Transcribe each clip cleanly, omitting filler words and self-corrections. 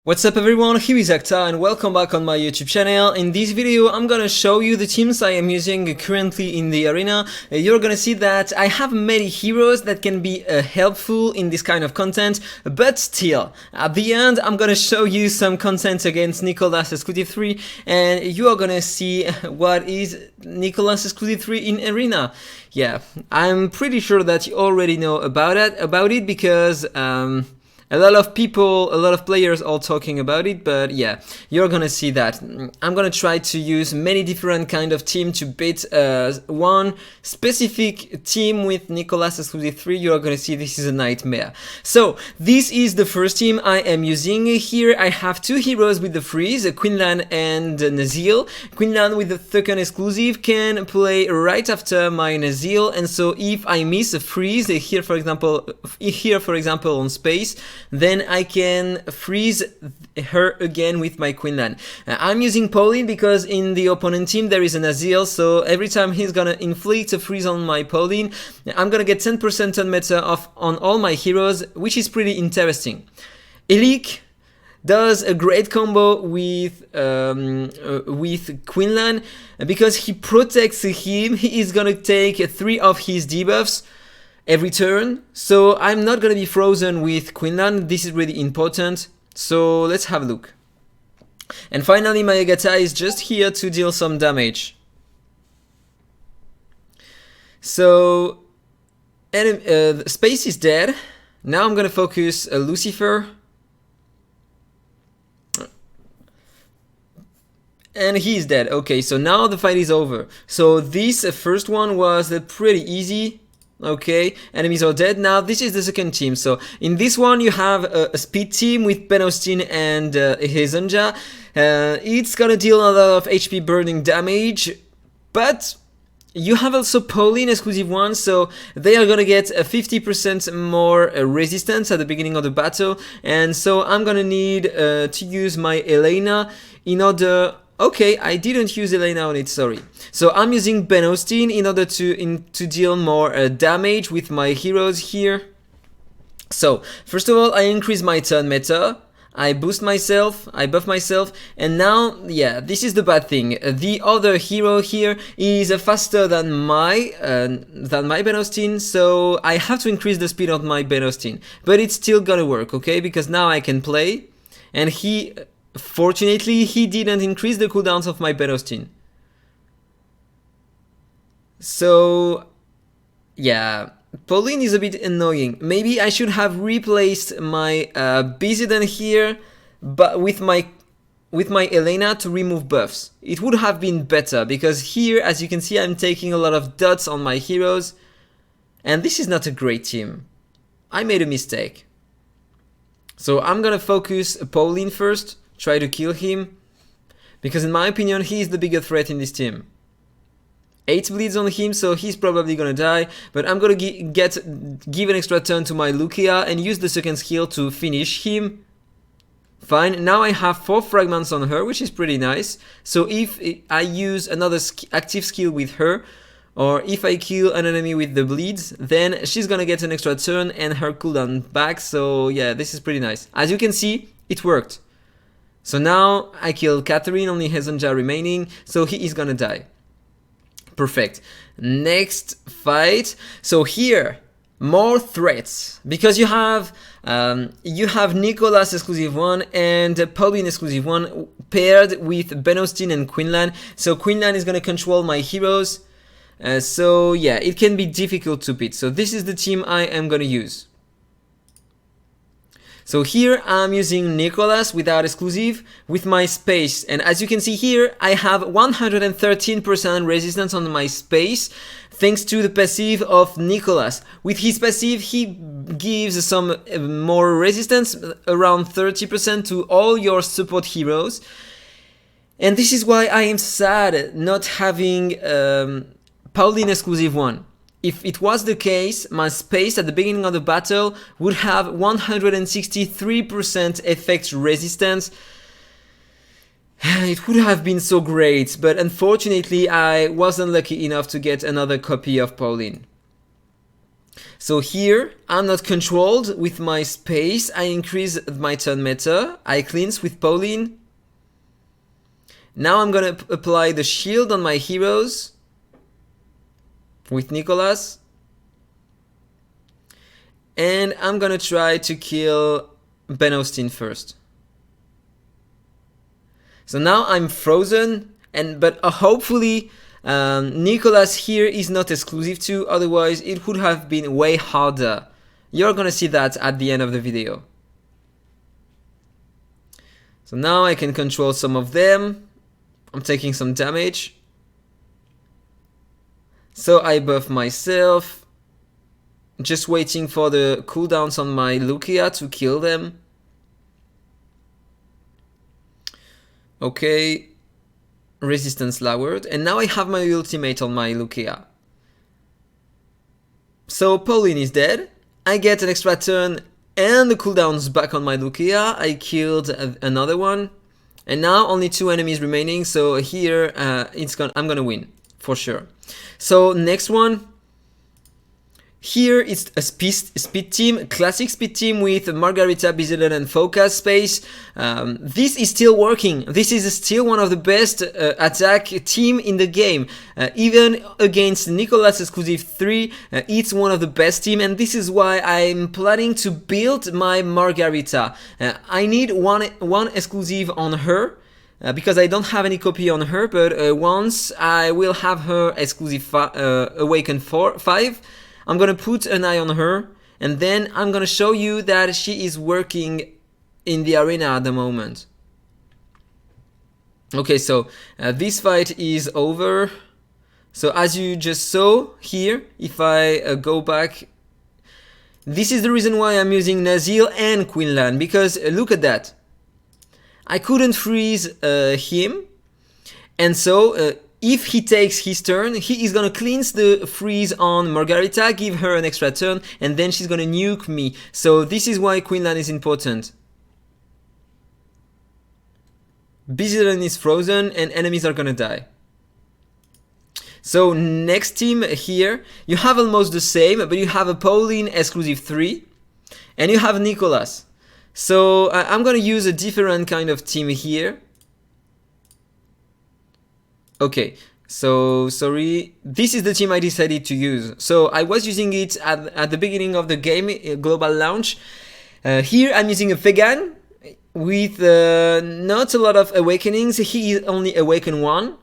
What's up everyone, here is AhkTaar and welcome back on my YouTube channel. In this video I'm gonna show you the teams I am using currently in the arena. You're gonna see that I have many heroes that can be helpful in this kind of content, but still, at the end I'm gonna show you some content against Nicholas Exclusive 3 and you are gonna see what is Nicholas Exclusive 3 in arena. Yeah, I'm pretty sure that you already know about it because a lot of people, a lot of players are talking about it, but yeah, you're gonna see that. I'm gonna try to use many different kind of team to beat one specific team with Nicholas Exclusive 3. You're gonna see this is a nightmare. So, this is the first team I am using. Here I have two heroes with the freeze, Quinlan and Nazil. Quinlan with the second exclusive can play right after my Nazil, and so if I miss a freeze, here for example on space, then I can freeze her again with my Quinlan. I'm using Pauline because in the opponent team there is an Azil, so every time he's gonna inflict a freeze on my Pauline, I'm gonna get 10% turn meta off on all my heroes, which is pretty interesting. Elik does a great combo with Quinlan because he protects him. He is gonna take 3 of his debuffs every turn, so I'm not gonna be frozen with Quinlan. This is really important, so let's have a look. And finally my AhkTaar is just here to deal some damage. So space is dead. Now I'm gonna focus Lucifer, and he's dead. Okay, so now the fight is over. So this first one was pretty easy. Okay, enemies are dead. Now this is the second team. So in this one you have a speed team with Ben Austin and Hezonja. It's gonna deal a lot of HP burning damage, but you have also Pauline exclusive one, so they are gonna get a 50% more resistance at the beginning of the battle, and so I'm gonna need to use my Elena in order. Okay, I didn't use Elena on it, sorry. So I'm using Ben Austin in order to deal more damage with my heroes here. So, first of all, I increase my turn meta, I boost myself, I buff myself, and now, yeah, this is the bad thing. The other hero here is faster than my Ben Austin, so I have to increase the speed of my Ben Austin. But it's still gonna work, okay, because now I can play, and fortunately, he didn't increase the cooldowns of my Ben Austin. So, yeah, Pauline is a bit annoying. Maybe I should have replaced my Bizidon here, but with my Elena to remove buffs. It would have been better, because here, as you can see, I'm taking a lot of dots on my heroes, and this is not a great team. I made a mistake. So I'm gonna focus Pauline first. Try to kill him, because in my opinion he is the bigger threat in this team. 8 bleeds on him, so he's probably gonna die, but I'm gonna give an extra turn to my Lucia and use the second skill to finish him. Fine, now I have 4 fragments on her, which is pretty nice. So if I use another active skill with her, or if I kill an enemy with the bleeds, then she's gonna get an extra turn and her cooldown back. So yeah, this is pretty nice. As you can see, it worked. So now I killed Catherine, only Hezonja remaining, so he is gonna die. Perfect. Next fight. So here, more threats, because you have Nicholas exclusive 1 and Pauline exclusive 1 paired with Ben Austin and Quinlan. So Quinlan is gonna control my heroes. So yeah, it can be difficult to beat. So this is the team I am gonna use. So here I'm using Nicholas without exclusive with my space, and as you can see here I have 113% resistance on my space thanks to the passive of Nicholas. With his passive he gives some more resistance, around 30% to all your support heroes, and this is why I am sad not having Pauline exclusive 1. If it was the case, my space at the beginning of the battle would have 163% effect resistance. It would have been so great, but unfortunately I wasn't lucky enough to get another copy of Pauline. So here, I'm not controlled with my space. I increase my turn meter. I cleanse with Pauline. Now I'm gonna apply the shield on my heroes with Nicholas. And I'm gonna try to kill Ben Austin first. So now I'm frozen, but hopefully Nicholas here is not exclusive to, otherwise it would have been way harder. You're gonna see that at the end of the video. So now I can control some of them. I'm taking some damage. So I buff myself. Just waiting for the cooldowns on my Lucia to kill them. Okay. Resistance lowered. And now I have my ultimate on my Lucia. So Pauline is dead. I get an extra turn and the cooldowns back on my Lucia. I killed another one. And now only 2 enemies remaining. So here I'm gonna win for sure. So next one. Here it's a speed team, classic speed team with Margarita, Bizillion and Focus space. This is still working. This is still one of the best attack team in the game. Even against Nicholas exclusive 3, it's one of the best team, and this is why I'm planning to build my Margarita. I need one exclusive on her. Because I don't have any copy on her, but once I will have her exclusive Awaken 5, I'm gonna put an eye on her, and then I'm gonna show you that she is working in the arena at the moment. Okay, so this fight is over. So as you just saw here, if I go back, this is the reason why I'm using Nazil and Quinlan, because look at that. I couldn't freeze him, and so if he takes his turn, he is gonna cleanse the freeze on Margarita, give her an extra turn, and then she's gonna nuke me. So this is why Quinlan is important. Bizillion is frozen and enemies are gonna die. So next team here, you have almost the same, but you have a Pauline exclusive 3, and you have Nicholas. So I'm gonna use a different kind of team here. Okay, so sorry, this is the team I decided to use. So I was using it at the beginning of the game, global launch. Here I'm using a Vegan with not a lot of awakenings. He is only awaken 1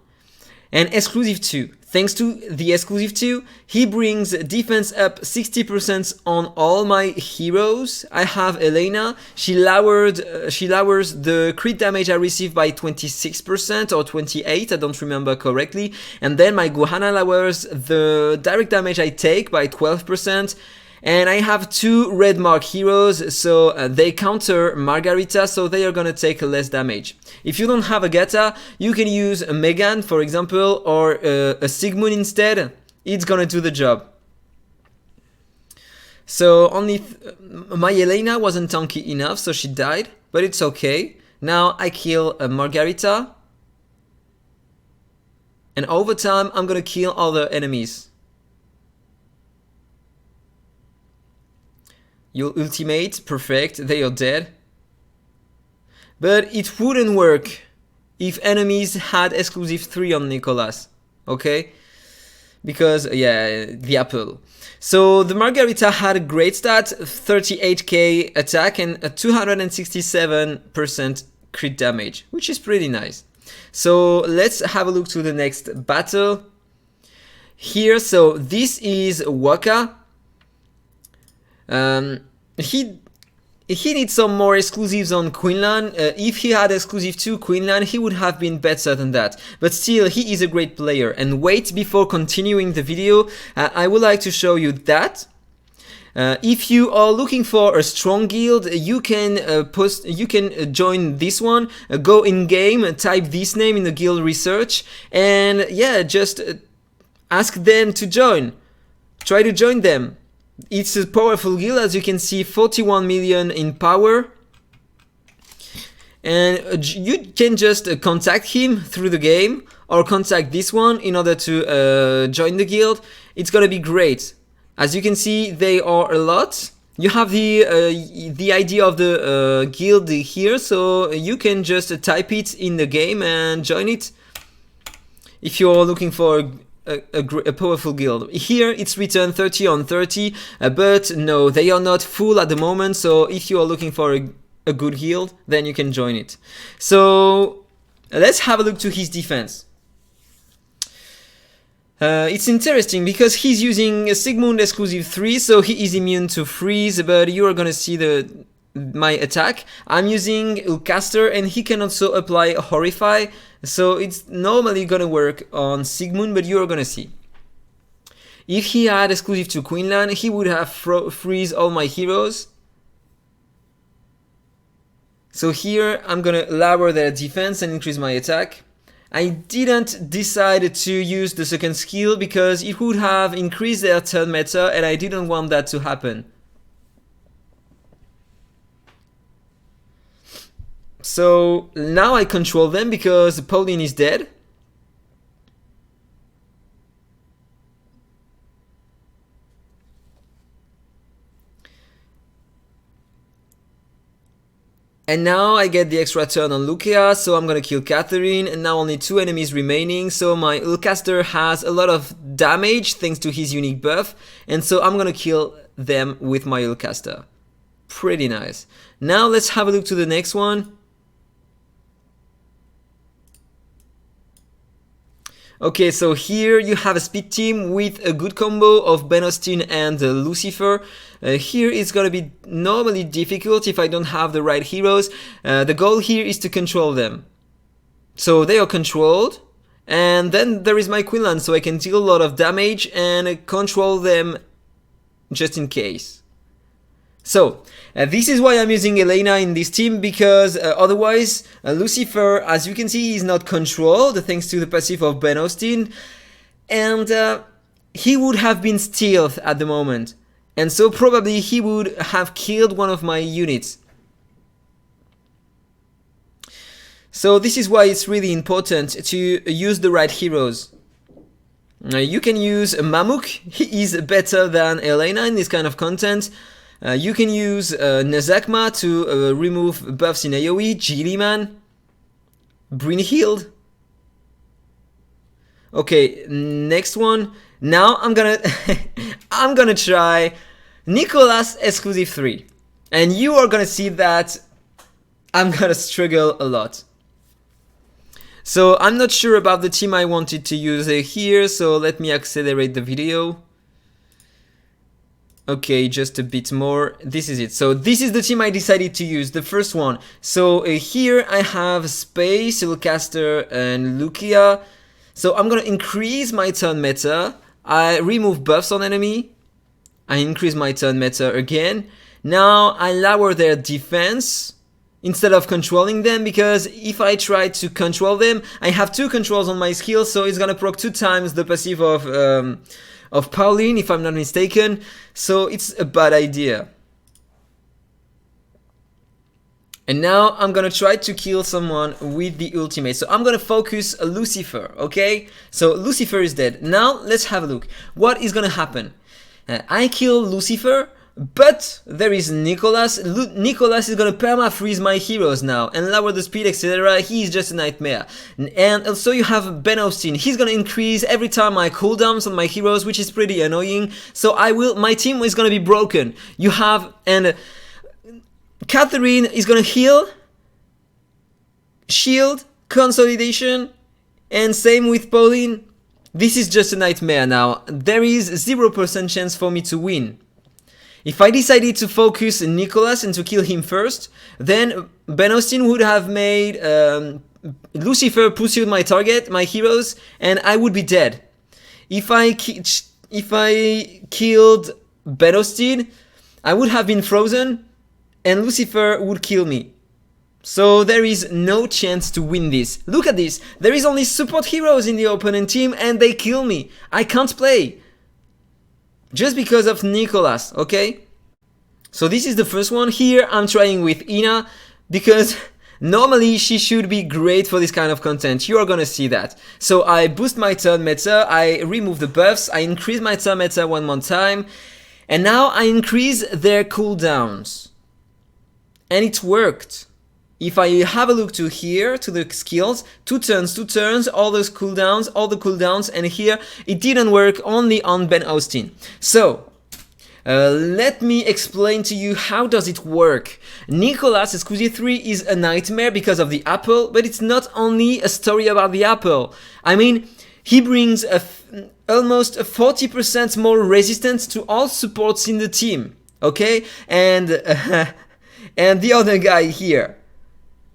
and exclusive 2. Thanks to the exclusive 2, he brings defense up 60% on all my heroes. I have Elena. She lowers the crit damage I receive by 26% or 28, I don't remember correctly. And then my Guhana lowers the direct damage I take by 12%. And I have 2 red mark heroes, so they counter Margarita, so they are gonna take less damage. If you don't have a Gata, you can use a Megan, for example, or a Sigmund instead. It's gonna do the job. So only my Elena wasn't tanky enough, so she died, but it's okay. Now I kill Margarita, and over time I'm gonna kill other enemies. Your ultimate, perfect, they are dead. But it wouldn't work if enemies had exclusive 3 on Nicholas, okay? Because, yeah, the apple. So the Margarita had a great stat, 38k attack and a 267% crit damage, which is pretty nice. So let's have a look to the next battle. Here, so this is Waka. He needs some more exclusives on Quinlan. If he had exclusive to Quinlan, he would have been better than that. But still, he is a great player. And wait, before continuing the video, I would like to show you that. If you are looking for a strong guild, you can join this one. Go in game, type this name in the guild research, and yeah, just ask them to join. Try to join them. It's a powerful guild, as you can see, 41 million in power. And you can just contact him through the game, or contact this one in order to join the guild. It's gonna be great. As you can see, they are a lot. You have the idea of the guild here, so you can just type it in the game and join it if you're looking for a powerful guild. Here it's written 30 on 30, but no, they are not full at the moment, so if you are looking for a good guild, then you can join it. So let's have a look to his defense. It's interesting because he's using a Sigmund exclusive 3, so he is immune to freeze, but you are gonna see my attack. I'm using AhkTaar and he can also apply Horrify, so it's normally gonna work on Sigmund, but you're gonna see. If he had exclusive to Queenland, he would have freeze all my heroes. So here I'm gonna lower their defense and increase my attack. I didn't decide to use the second skill because it would have increased their turn meta and I didn't want that to happen. So now I control them because Pauline is dead. And now I get the extra turn on Lucia, so I'm gonna kill Catherine, and now only 2 enemies remaining, so my AhkTaar has a lot of damage thanks to his unique buff, and so I'm gonna kill them with my AhkTaar. Pretty nice. Now let's have a look to the next one. Okay, so here you have a speed team with a good combo of Ben Austin and Lucifer. Here it's gonna be normally difficult if I don't have the right heroes. The goal here is to control them. So they are controlled, and then there is my Queenland, so I can deal a lot of damage and control them just in case. So, this is why I'm using Elena in this team, because otherwise Lucifer, as you can see, is not controlled thanks to the passive of Ben Austin, and he would have been stealth at the moment, and so probably he would have killed one of my units. So this is why it's really important to use the right heroes. You can use Mamuk, he is better than Elena in this kind of content. You can use Nazakma to remove buffs in AoE, Gilliman, Brynhild. Okay, next one. Now I'm gonna I'm gonna try Nicholas exclusive 3, and you are gonna see that I'm gonna struggle a lot. So I'm not sure about the team I wanted to use here, so let me accelerate the video. Okay, just a bit more. This is it. So this is the team I decided to use, the first one. So here I have Space, AhkTaar, and Lucia. So I'm gonna increase my turn meta. I remove buffs on enemy. I increase my turn meta again. Now I lower their defense instead of controlling them, because if I try to control them, I have 2 controls on my skill, so it's gonna proc 2 times the passive of Pauline, if I'm not mistaken, so it's a bad idea. And now I'm gonna try to kill someone with the ultimate, so I'm gonna focus Lucifer, okay? So Lucifer is dead. Now let's have a look. What is gonna happen? I kill Lucifer, but there is Nicholas. Nicholas is gonna perma-freeze my heroes now and lower the speed, etc. He is just a nightmare. And also you have Ben Austin. He's gonna increase every time I cooldowns on my heroes, which is pretty annoying. So my team is gonna be broken. You have, and Catherine is gonna heal, shield, consolidation, and same with Pauline. This is just a nightmare now. There is 0% chance for me to win. If I decided to focus Nicholas and to kill him first, then Ben Austin would have made Lucifer pursue my target, my heroes, and I would be dead. If I killed Ben Austin, I would have been frozen, and Lucifer would kill me. So there is no chance to win this. Look at this. There is only support heroes in the opponent team, and they kill me. I can't play. Just because of Nicholas, okay? So this is the first one. Here I'm trying with Ina because Normally, she should be great for this kind of content. You are gonna see that. So I boost my turn meta, I remove the buffs, I increase my turn meta one more time, and now I increase their cooldowns. And it worked. If I have a look to here, to the skills, 2 turns, all the cooldowns, and here it didn't work, only on Ben Austin. So, let me explain to you how does it work. Nicholas Exclusive 3 is a nightmare because of the apple, but it's not only a story about the apple. I mean, he brings almost 40% more resistance to all supports in the team, okay? And and the other guy here,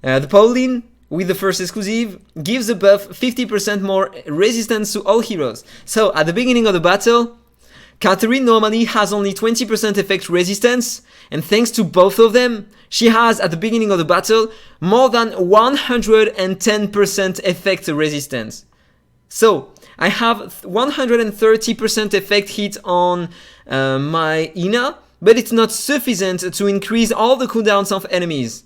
the Pauline with the first exclusive gives a buff 50% more resistance to all heroes. So at the beginning of the battle, Catherine normally has only 20% effect resistance, and thanks to both of them, she has at the beginning of the battle more than 110% effect resistance. So I have 130% effect hit on my Ina, but it's not sufficient to increase all the cooldowns of enemies.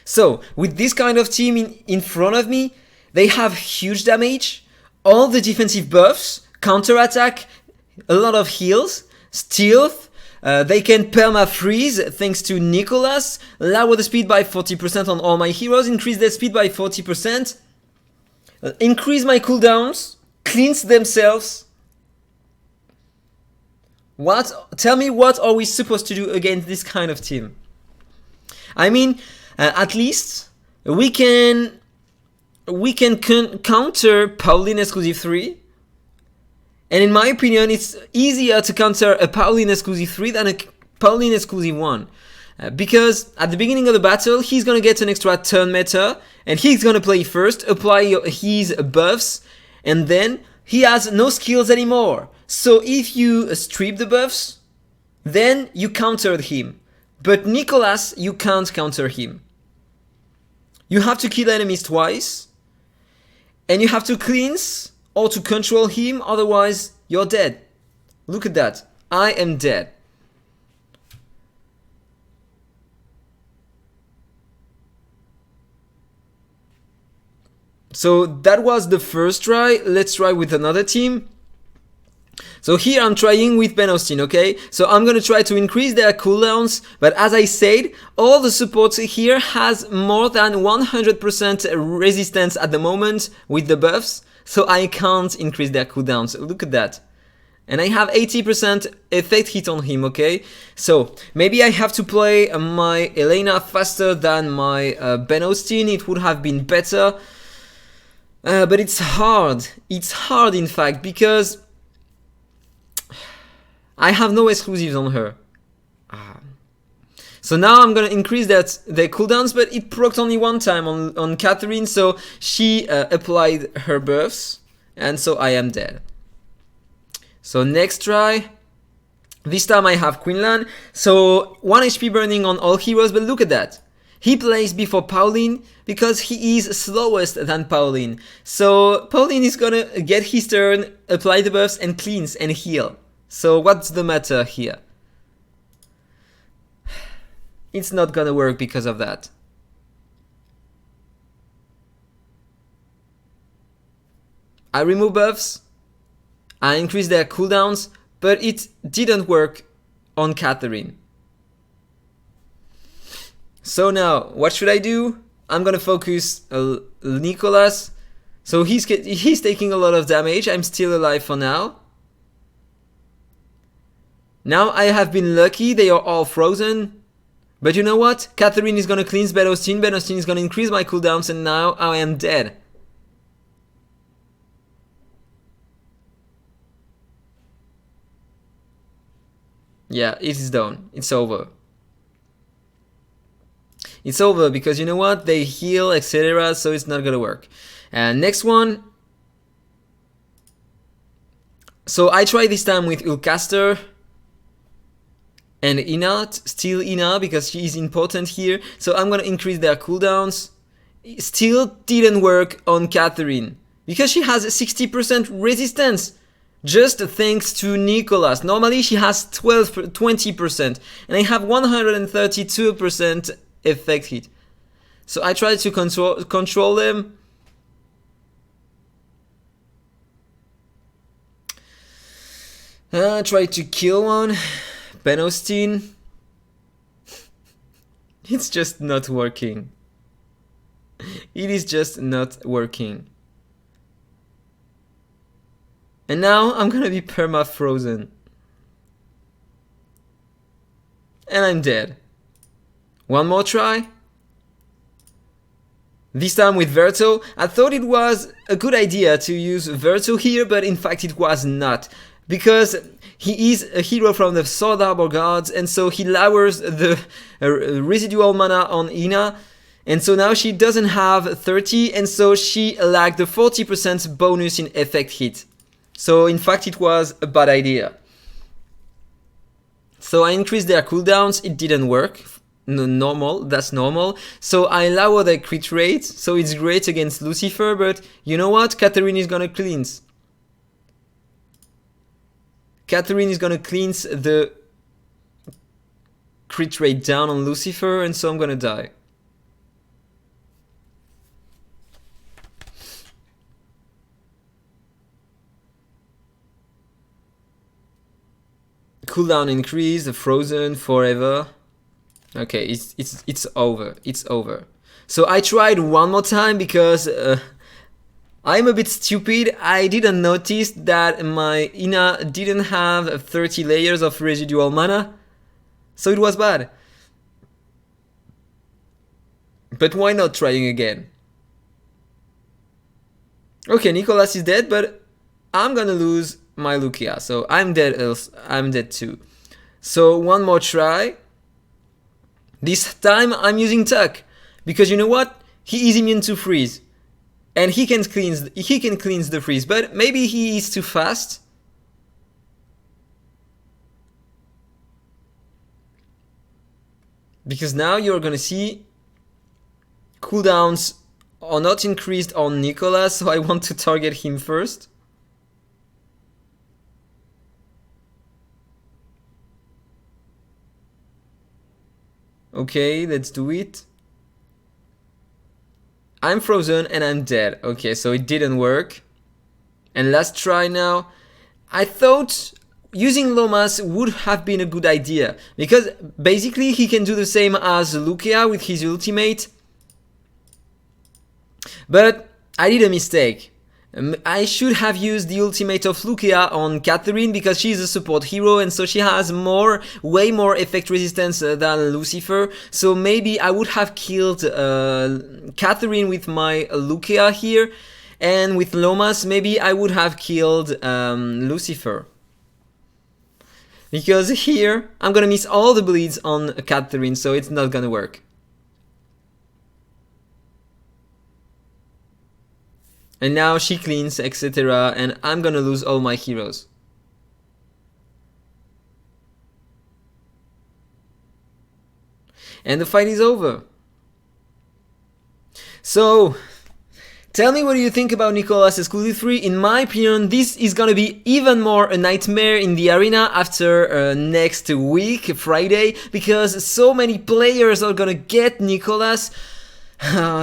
So with this kind of team in front of me, they have huge damage, all the defensive buffs, counter-attack, a lot of heals, stealth, they can perma-freeze thanks to Nicholas, lower the speed by 40% on all my heroes, increase their speed by 40%, increase my cooldowns, cleanse themselves. Tell me, what are we supposed to do against this kind of team? I mean, at least we can counter Pauline Exclusive 3, and in my opinion it's easier to counter a Pauline Exclusive 3 than a Pauline Exclusive 1, because at the beginning of the battle he's gonna get an extra turn meta, and he's gonna play first, apply his buffs, and then he has no skills anymore. So if you strip the buffs, then you countered him, but Nicholas, you can't counter him. You have to kill enemies twice, and you have to cleanse or to control him, otherwise you're dead. Look at that. I am dead. So that was the first try. Let's try with another team. So here I'm trying with Ben Austin, okay? So I'm gonna try to increase their cooldowns, but as I said, all the supports here has more than 100% resistance at the moment with the buffs, so I can't increase their cooldowns. Look at that. And I have 80% effect hit on him, okay? So maybe I have to play my Elena faster than my Ben Austin, it would have been better. But it's hard. It's hard in fact, because I have no exclusives on her. So now I'm gonna increase their cooldowns, but it procced only one time on Catherine, so she applied her buffs, and so I am dead. So next try. This time I have Quinlan, so 1 HP burning on all heroes, but look at that. He plays before Pauline because he is slowest than Pauline. So Pauline is gonna get his turn, apply the buffs, and cleanse and heal. So what's the matter here? It's not gonna work because of that. I remove buffs, I increase their cooldowns, but it didn't work on Catherine. So now, what should I do? I'm gonna focus Nicholas. So he's taking a lot of damage, I'm still alive for now. Now I have been lucky, they are all frozen. But you know what? Catherine is gonna cleanse Ben Austin is gonna increase my cooldowns, and now I am dead. Yeah, it is done. It's over. It's over because you know what? They heal, etc. So it's not gonna work. And next one. So I try this time with AhkTaar and Ina, still Ina, because she is important here. So I'm gonna increase their cooldowns. It still didn't work on Catherine because she has 60% resistance. Just thanks to Nicholas. Normally she has 20%, and I have 132% effect hit. So I try to control them. Try to kill one. Benostin. It's just not working. It is just not working. And now I'm gonna be perma-frozen. And I'm dead. One more try. This time with Verto. I thought it was a good idea to use Verto here, but in fact it was not. Because he is a hero from the Sword Arbor Gods, and so he lowers the residual mana on Ina. And so now she doesn't have 30, and so she lacked the 40% bonus in effect hit. So in fact it was a bad idea. So I increased their cooldowns, it didn't work. No, normal, that's normal. So I lower the crit rate, so it's great against Lucifer, but you know what? Catherine is gonna cleanse. Catherine is gonna cleanse the crit rate down on Lucifer, and so I'm gonna die. Cooldown increased, frozen forever. Okay, it's over. It's over. So I tried one more time because I'm a bit stupid. I didn't notice that my Ina didn't have 30 layers of residual mana. So it was bad. But why not trying again? Okay, Nicholas is dead, but I'm gonna lose my Lucia. So I'm dead. I'm dead too. So one more try. This time I'm using Tuck, because you know what? He is immune to freeze, and he can cleanse the freeze. But maybe he is too fast. Because now you're gonna see cooldowns are not increased on Nicholas, so I want to target him first. Okay, let's do it. I'm frozen and I'm dead. Okay, so it didn't work. And last try now. I thought using Lomas would have been a good idea, because basically he can do the same as Lucia with his ultimate. But I did a mistake. I should have used the ultimate of Lucia on Catherine, because she's a support hero and so she has way more effect resistance than Lucifer. So maybe I would have killed Catherine with my Lucia here, and with Lomas maybe I would have killed Lucifer. Because here I'm gonna miss all the bleeds on Catherine, so it's not gonna work. And now she cleans, etc. And I'm gonna lose all my heroes. And the fight is over. So, tell me what do you think about Nicholas Exclusive 3. In my opinion, this is gonna be even more a nightmare in the arena after next week, Friday, because so many players are gonna get Nicholas.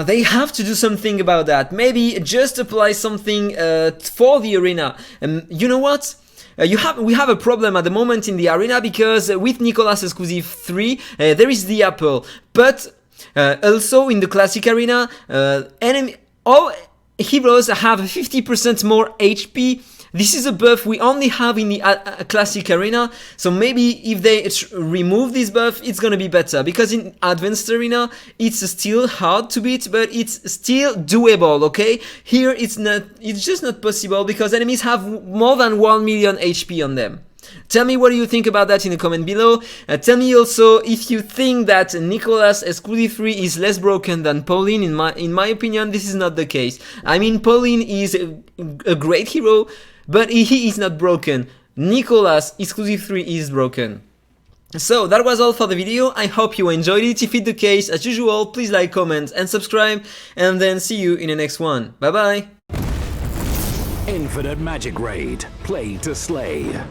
They have to do something about that. Maybe just apply something for the arena. You know what? We have a problem at the moment in the arena, because with Nicholas Exclusive 3 there is the apple, but also in the classic arena all heroes have 50% more HP. This is a buff we only have in the classic arena, so maybe if they remove this buff, it's gonna be better, because in advanced arena it's still hard to beat, but it's still doable, okay? Here it's just not possible, because enemies have more than 1 million HP on them. Tell me what do you think about that in the comment below. Tell me also if you think that Nicholas Exclusive 3 is less broken than Pauline. In my opinion, this is not the case. I mean, Pauline is a great hero, but he is not broken. Nicholas Exclusive 3 is broken. So that was all for the video. I hope you enjoyed it. If it's the case, as usual, please like, comment and subscribe, and then see you in the next one. Bye bye. Infinite Magicraid. Play to slay.